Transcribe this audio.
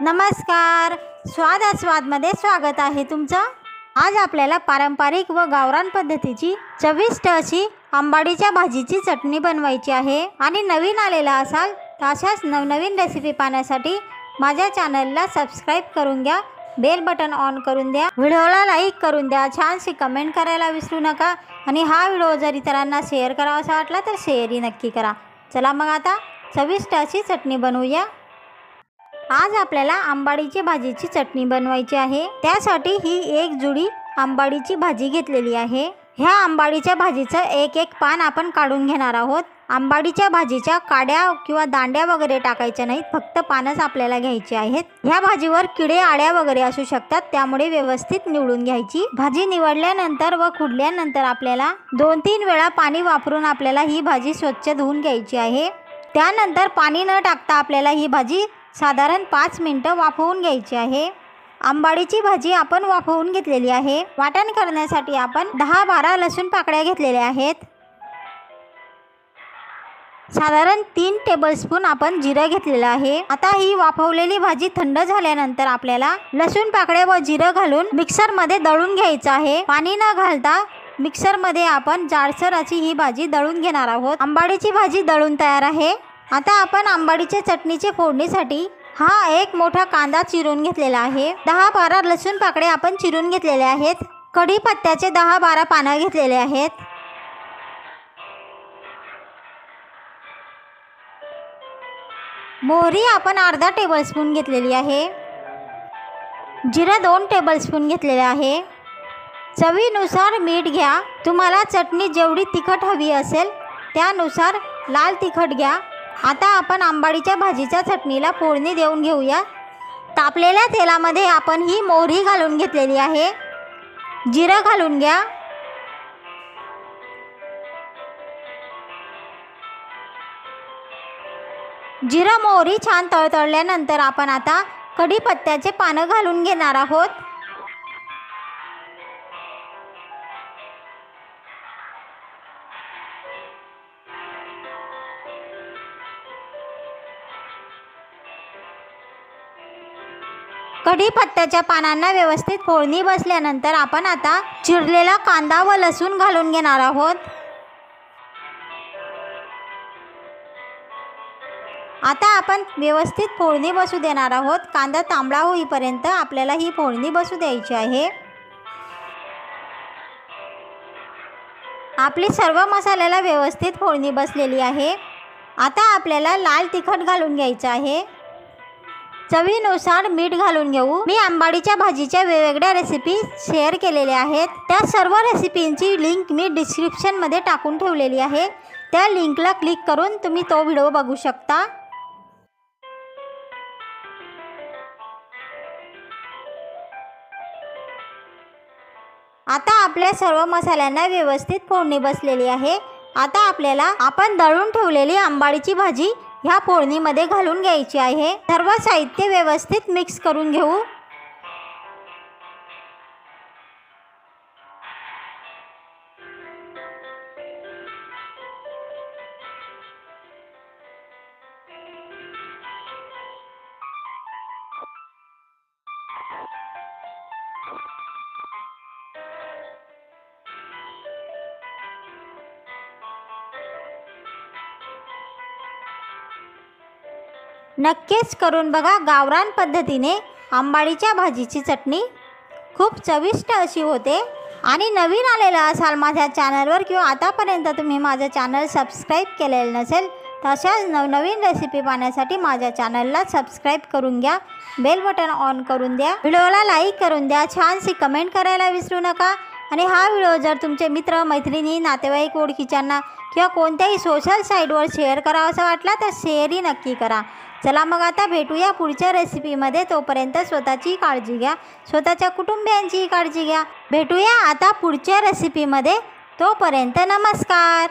नमस्कार, स्वाद आस्वादमध्ये स्वागत आहे तुमचं। आज आपल्याला पारंपरिक व गावरान पद्धतीची चविष्ट अशी आंबाडीच्या भाजीची चटणी बनवायची आहे। आणि नवीन आलेला असाल तर अशाच नवनवीन रेसिपी पाहण्यासाठी माझ्या चॅनलला सबस्क्राइब करून घ्या, बेल बटन ऑन करून द्या, व्हिडिओला लाईक करून द्या, छानशी कमेंट करायला विसरू नका आणि हा व्हिडिओ जर इतरांना शेअर करावासा वाटला तर शेअरही नक्की करा। चला मग आता चविष्ट अशी चटणी बनवूया। आज आपल्याला आंबाडीची भाजीची चटणी बनवायची आहे। त्यासाठी ही एक जुडी आंबाडीची भाजी घेतलेली आहे। ह्या आंबाडीच्या भाजीचं एक एक पान आपण काढून घेणार आहोत। आंबाडीच्या भाजीच्या काड्या किंवा दांड्या वगैरे टाकायच्या नाहीत, फक्त पानच आपल्याला घ्यायची आहेत। ह्या भाजीवर किडे आड्या वगैरे असू शकतात, त्यामुळे व्यवस्थित निवडून घ्यायची। भाजी निवडल्यानंतर व खुडल्यानंतर आपल्याला 2-3 वेळा पाणी वापरून आपल्याला ही भाजी स्वच्छ धुवून घ्यायची आहे। त्यानंतर पाणी न टाकता आपल्याला ही भाजी साधारण 5 मिनिटं वाफवून घ्यायची आहे। आंबाडीची भाजी आपण वाफवून घेतलेली आहे। वाटण करण्यासाठी आपण 10-12 लसूण पाकळ्या घेतलेल्या आहेत। साधारण 3 टेबलस्पून आपण जिरं घेतलेलं आहे। आता ही वाफवलेली भाजी थंड झाल्यानंतर आपल्याला लसूण पाकळ्या व जिरं घालून मिक्सरमध्ये दळून घ्यायचं आहे। पाणी न घालता मिक्सरमध्ये आपण जाडसर अशी ही भाजी दळून घेणार आहोत। आंबाडीची भाजी दळून तयार आहे। आता आपण आंबाडीच्या चटणीच्या फोडणीसाठी हा एक मोठा कांदा चिरून घेतलेला आहे। 10-12 लसूण पाकळ्या आपण चिरून घेतलेले आहेत। कढीपत्त्याचे 10-12 पानं घेतलेले आहेत। मोहरी आपण अर्धा टेबलस्पून घेतलेली आहे। जिरं 2 टेबलस्पून घेतलेले आहे। चवीनुसार मीठ घ्या। तुम्हाला चटणी जेवढी तिखट हवी असेल त्यानुसार लाल तिखट घ्या। आता आपण आंबाडीच्या भाजीच्या चटणीला फोडणी देऊन घेऊया। तापलेल्या तेलामध्ये आपण ही मोहरी घालून घेतलेली आहे। जिरं घालून घ्या। जिरं मोहरी छान तळतळल्यानंतर आपण आता कढीपत्त्याचे पानं घालून घेणार आहोत। कढीपत्त्याच्या पानांना व्यवस्थित फोडणी बसल्यानंतर आपण आता चिरलेला कांदा व लसूण घालून घेणार आहोत। आता आपण व्यवस्थित फोडणी बसू देणार आहोत। कांदा तांबडा होईपर्यंत आपल्याला ही फोडणी बसू द्यायची आहे। आपली सर्व मसाल्याला व्यवस्थित फोडणी बसलेली आहे। आता आपल्याला लाल तिखट घालून घ्यायचं आहे। चवीनुसार मीठ घालून घेऊ। मी आंबाडीच्या भाजीच्या वेगवेगळ्या रेसिपी शेअर केलेल्या आहेत। त्या सर्व रेसिपींची लिंक मी डिस्क्रिप्शनमध्ये टाकून ठेवलेली आहे। त्या लिंकला क्लिक करून तुम्ही तो व्हिडिओ बघू शकता। आता आपल्या सर्व मसाल्यांना व्यवस्थित फोडणी बसलेली आहे। आता आपल्याला आपण दळून ठेवलेली आंबाडीची भाजी ह्या फोडणीमध्ये घालून घ्यायची आहे। सर्व साहित्य व्यवस्थित मिक्स करून घेऊ। नक्कीच करून बघा। गावरान पद्धतीने आंबाडीच्या भाजीची चटणी खूप चविष्ट अशी होते। आणि नवीन आलेला असाल माझ्या चॅनलवर किंवा आतापर्यंत तुम्ही माझं चॅनल सबस्क्राईब केलेलं नसेल तर अशाच नवनवीन रेसिपी पाहण्यासाठी माझ्या चॅनलला सबस्क्राईब करून घ्या, बेल बटन ऑन करून द्या, व्हिडिओला लाईक करून द्या, छानशी कमेंट करायला विसरू नका। आणि हा व्हिडिओ जर तुमचे मित्र मैत्रिणी नातेवाईक ओळखीच्यांना किंवा कोणत्याही सोशल साईटवर शेअर करावासा वाटला तर शेअरही नक्की करा। चला मग आता भेटूया पुढच्या रेसिपीमध्ये। तोपर्यंत स्वतःची काळजी घ्या, स्वतःच्या कुटुंबियांची काळजी घ्या। भेटूया आता पुढच्या रेसिपीमध्ये। तोपर्यंत नमस्कार।